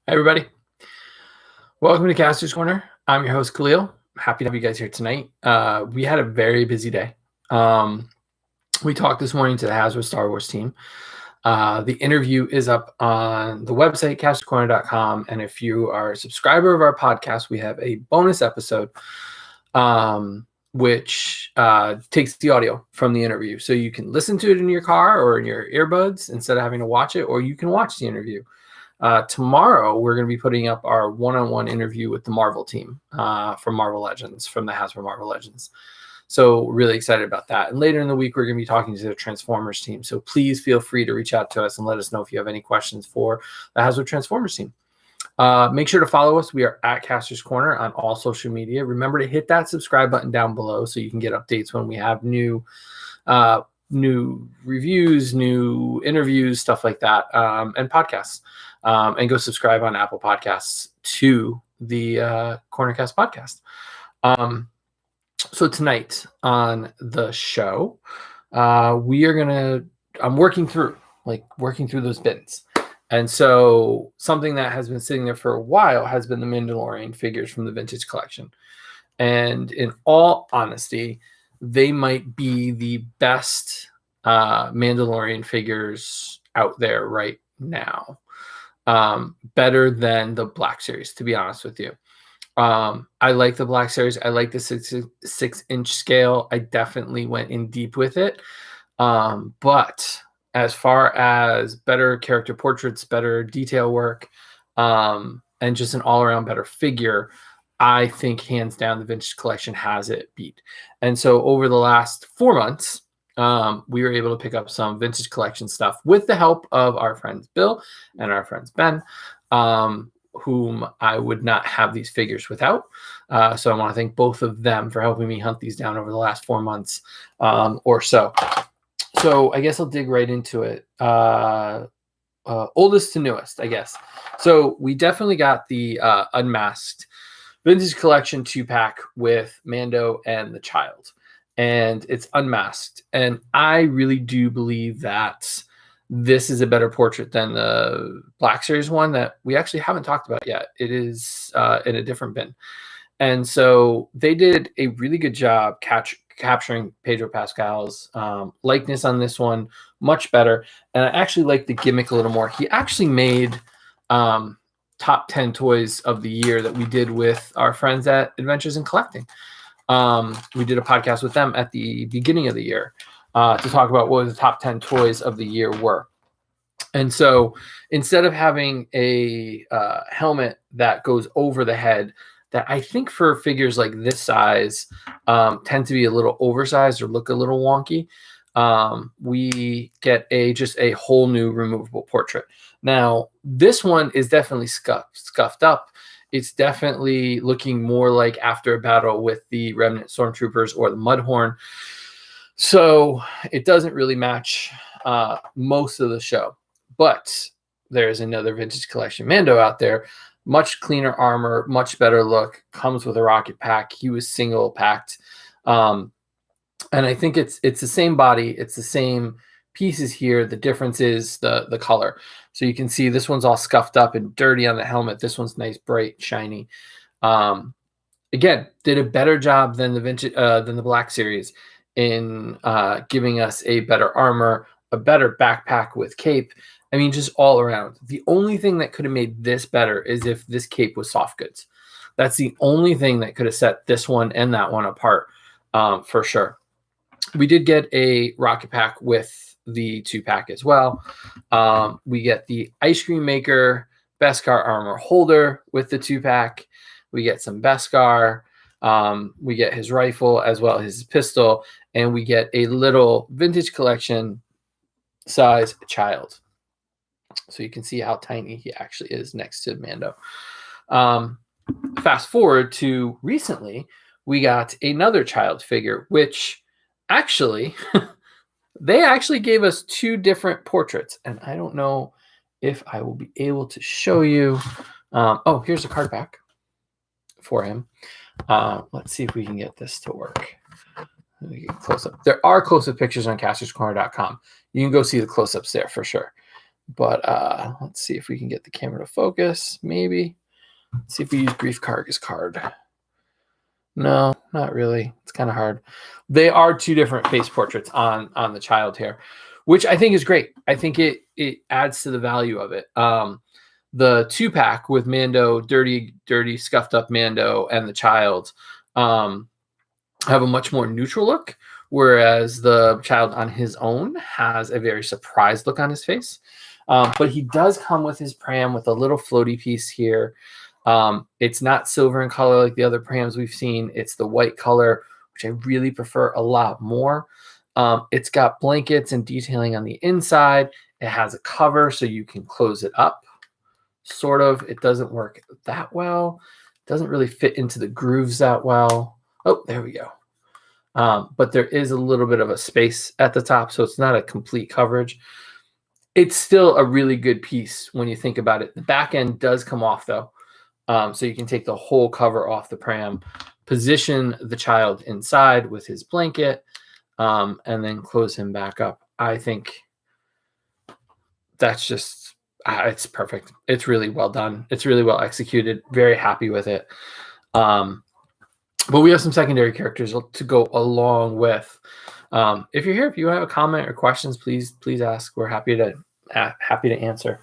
Hi, everybody. Welcome to Kastor's Corner. I'm your host, Khalil. Happy to have you guys here tonight. We had a very busy day. We talked this morning to the Hasbro Star Wars team. The interview is up on the website, kastorcorner.com. And if you are a subscriber of our podcast, we have a bonus episode, which takes the audio from the interview. So you can listen to it in your car or in your earbuds instead of having to watch it, or you can watch the interview. Tomorrow, we're going to be putting up our one-on-one interview with the Marvel team from Marvel Legends, from the Hasbro Marvel Legends. So really excited about that. And later in the week, we're going to be talking to the Transformers team. So please feel free to reach out to us and let us know if you have any questions for the Hasbro Transformers team. Make sure to follow us. We are at Kastor's Corner on all social media. Remember to hit that subscribe button down below so you can get updates when we have new reviews, new interviews, stuff like that, and podcasts. And go subscribe on Apple Podcasts to the Cornercast podcast. So tonight on the show, I'm working through those bins. And so something that has been sitting there for a while has been the Mandalorian figures from the vintage collection. And in all honesty, they might be the best Mandalorian figures out there right now. Better than the Black Series, to be honest with you. I like the Black Series. I like the 6-inch scale. I definitely went in deep with it. But as far as better character portraits, better detail work, and just an all-around better figure, I think hands down the vintage collection has it beat. And so over the last 4 months, we were able to pick up some vintage collection stuff with the help of our friends Bill and our friends Ben, whom I would not have these figures without. So I want to thank both of them for helping me hunt these down over the last 4 months or so. So I guess I'll dig right into it. Oldest to newest, I guess. So we definitely got the Unmasked vintage collection 2-pack with Mando and the Child. And it's unmasked. And I really do believe that this is a better portrait than the Black Series one that we actually haven't talked about yet. It is in a different bin. And so they did a really good job capturing Pedro Pascal's likeness on this one, much better. And I actually like the gimmick a little more. He actually made top 10 toys of the year that we did with our friends at Adventures in Collecting. We did a podcast with them at the beginning of the year to talk about what the top 10 toys of the year were. And so instead of having a helmet that goes over the head, that I think for figures like this size tend to be a little oversized or look a little wonky, we get just a whole new removable portrait. Now, this one is definitely scuffed up. It's definitely looking more like after a battle with the Remnant Stormtroopers or the Mudhorn. So it doesn't really match most of the show. But there's another vintage collection Mando out there. Much cleaner armor, much better look. Comes with a rocket pack. He was single packed. And I think it's the same body. It's the same pieces here. The difference is the color. So you can see this one's all scuffed up and dirty on the helmet. This one's nice, bright, shiny. Again, did a better job than the vintage than the Black Series in giving us a better armor, a better backpack with cape. I mean, just all around. The only thing that could have made this better is if this cape was soft goods. That's the only thing that could have set this one and that one apart for sure. We did get a rocket pack with the 2-pack as well. We get the Ice Cream Maker Beskar armor holder with the 2-pack. We get some Beskar. We get his rifle as well as his pistol. And we get a little vintage collection size Child. So you can see how tiny he actually is next to Mando. Fast forward to recently, we got another Child figure, which actually, they actually gave us 2 different portraits. And I don't know if I will be able to show you. Here's a card back for him. Let's see if we can get this to work. Let me get close up. There are close-up pictures on Kastor'sCorner.com. You can go see the close-ups there for sure. But let's see if we can get the camera to focus. Maybe. Let's see if we use Grief Karga's card. No, not really. It's kind of hard. They are two different face portraits on the child here, which I think is great. I think it adds to the value of it. The 2-pack with Mando, dirty, scuffed up Mando, and the child have a much more neutral look, whereas the child on his own has a very surprised look on his face. But he does come with his pram with a little floaty piece here. It's not silver in color like the other prams we've seen. It's the white color, which I really prefer a lot more. It's got blankets and detailing on the inside. It has a cover so you can close it up. Sort of. It doesn't work that well. It doesn't really fit into the grooves that well. Oh, there we go. But there is a little bit of a space at the top, so it's not a complete coverage. It's still a really good piece when you think about it. The back end does come off, though. So you can take the whole cover off the pram, position the child inside with his blanket, and then close him back up. I think that's just, it's perfect. It's really well done. It's really well executed. Very happy with it. But we have some secondary characters to go along with. If you're here, if you have a comment or questions, please ask. We're happy to answer.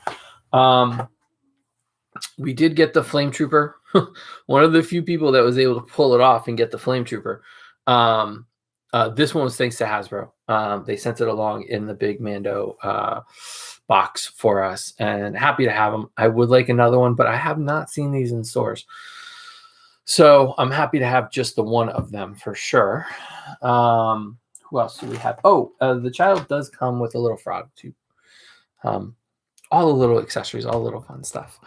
We did get the Flametrooper. One of the few people that was able to pull it off and get the Flametrooper. This one was thanks to Hasbro. They sent it along in the big Mando box for us, and happy to have them. I would like another one, but I have not seen these in stores. So I'm happy to have just the one of them for sure. Who else do we have? Oh, the child does come with a little frog too. All the little accessories, all the little fun stuff.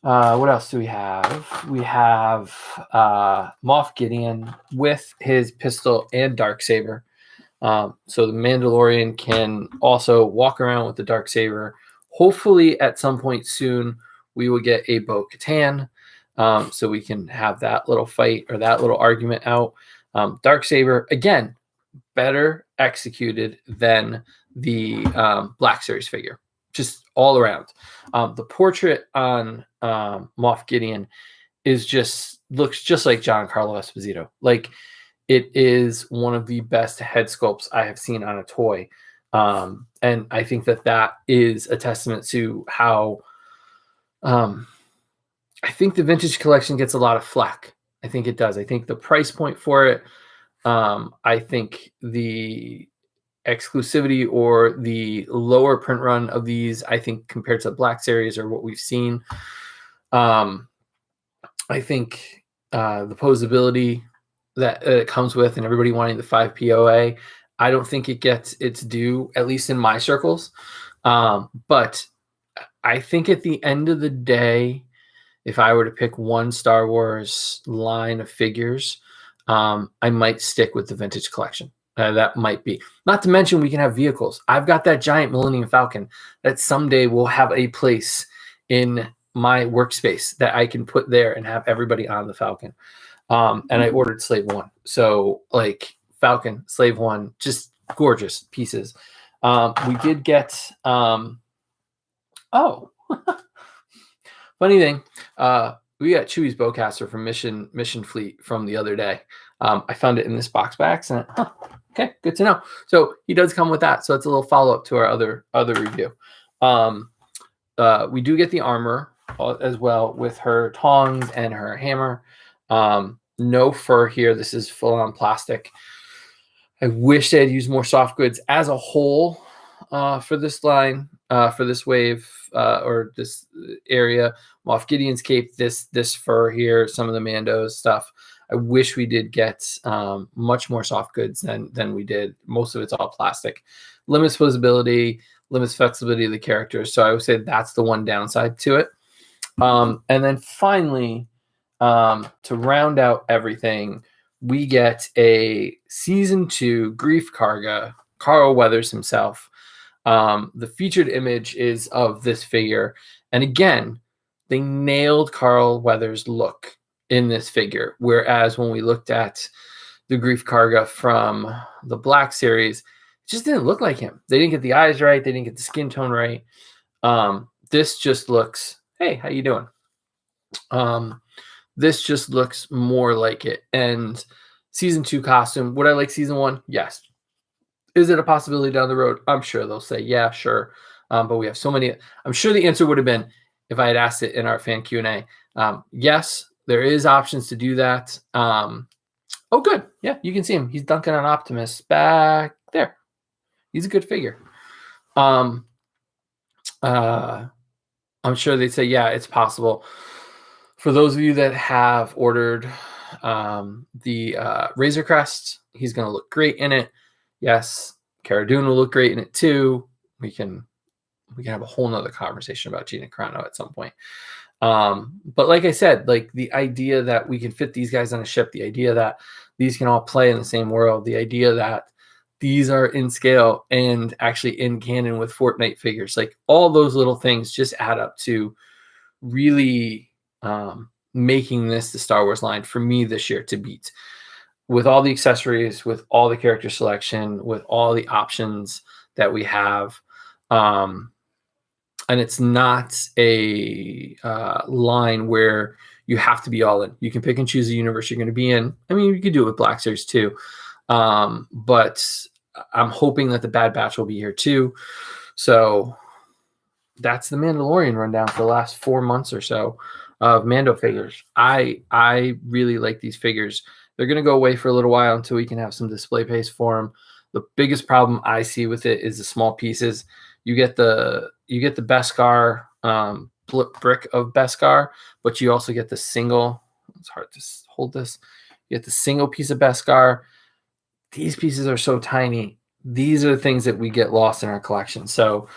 What else do we have? We have Moff Gideon with his pistol and darksaber. So the Mandalorian can also walk around with the darksaber. Hopefully, at some point soon, we will get a Bo-Katan, so we can have that little fight or that little argument out. Darksaber, again, better executed than the Black Series figure, just all around. The portrait on Moff Gideon looks just like Giancarlo Esposito. Like, it is one of the best head sculpts I have seen on a toy. And I think that is a testament to how I think the vintage collection gets a lot of flack. I think it does. I think the price point for it, I think the exclusivity or the lower print run of these, I think compared to the Black Series or what we've seen, I think the posability that it comes with and everybody wanting the 5 POA, I don't think it gets its due, at least in my circles. But I think at the end of the day, if I were to pick one Star Wars line of figures, I might stick with the vintage collection. That might be. Not to mention we can have vehicles. I've got that giant Millennium Falcon that someday will have a place in my workspace that I can put there and have everybody on the Falcon. And I ordered Slave One. So like Falcon, Slave One, just gorgeous pieces. We did get, funny thing, we got Chewie's bowcaster from Mission Fleet from the other day. I found it in this box and okay, good to know. So he does come with that. So it's a little follow-up to our other review. We do get the armor as well with her tongs and her hammer. No fur here. This is full-on plastic. I wish they had used more soft goods as a whole for this line, for this wave or this area. Moff Gideon's cape, this fur here, some of the Mando's stuff. I wish we did get much more soft goods than we did. Most of it's all plastic. Limits posability, limits flexibility of the characters. So I would say that's the one downside to it. And then finally, to round out everything, we get a Season 2 Grief Karga, Carl Weathers himself. The featured image is of this figure. And again, they nailed Carl Weathers' look in this figure. Whereas when we looked at the Grief Karga from the Black Series, it just didn't look like him. They didn't get the eyes right. They didn't get the skin tone right. This just looks, hey, how you doing? This just looks more like it. And season 2 costume, would I like season 1? Yes. Is it a possibility down the road? I'm sure they'll say, yeah, sure. But we have so many. I'm sure the answer would have been, if I had asked it in our fan Q&A, yes, there is options to do that. Oh, good. Yeah, you can see him. He's dunking on Optimus back there. He's a good figure. I'm sure they'd say, yeah, it's possible. For those of you that have ordered the Razor Crest, he's going to look great in it. Yes, Cara Dune will look great in it too. We can have a whole nother conversation about Gina Carano at some point. But like I said, like the idea that we can fit these guys on a ship, the idea that these can all play in the same world, the idea that these are in scale and actually in canon with Fortnite figures, like all those little things just add up to really making this the Star Wars line for me this year to beat. With all the accessories, with all the character selection, with all the options that we have. And it's not a line where you have to be all in. You can pick and choose the universe you're going to be in. I mean, you could do it with Black Series too. But I'm hoping that the Bad Batch will be here too. So that's the Mandalorian rundown for the last 4 months or so of Mando figures. I really like these figures. They're going to go away for a little while until we can have some display space for them. The biggest problem I see with it is the small pieces. You get the Beskar brick of Beskar, but you also get the single. It's hard to hold this. You get the single piece of Beskar. These pieces are so tiny. These are the things that we get lost in our collection. So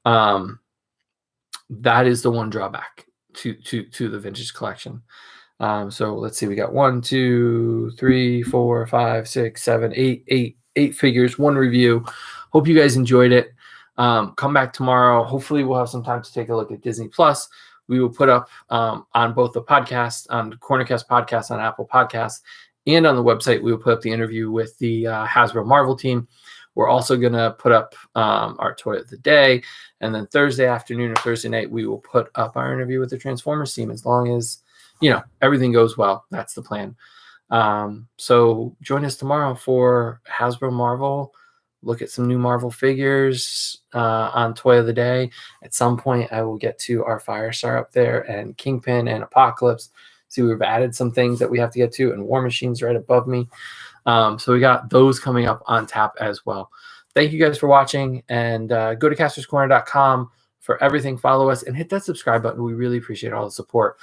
that is the one drawback to the vintage collection. So let's see. We got 1, 2, 3, 4, 5, 6, 7, 8 figures, 1 review. Hope you guys enjoyed it. Come back tomorrow. Hopefully we'll have some time to take a look at Disney Plus. We will put up on both the podcast, on the Cornercast podcast on Apple Podcasts, and on the website, we will put up the interview with the Hasbro Marvel team. We're also going to put up our toy of the day. And then Thursday afternoon or Thursday night, we will put up our interview with the Transformers team, as long as, everything goes well. That's the plan. So join us tomorrow for Hasbro Marvel. Look at some new Marvel figures on Toy of the Day. At some point, I will get to our Firestar up there and Kingpin and Apocalypse. See, we've added some things that we have to get to, and War Machine's right above me. So we got those coming up on tap as well. Thank you guys for watching, and go to castorscorner.com for everything. Follow us and hit that subscribe button. We really appreciate all the support.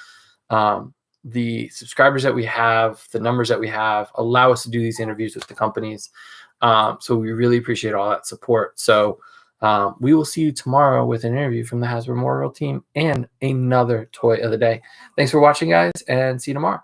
The subscribers that we have, the numbers that we have, allow us to do these interviews with the companies. So we really appreciate all that support. So we will see you tomorrow with an interview from the Hasbro Marvel team and another toy of the day. Thanks for watching, guys, and see you tomorrow.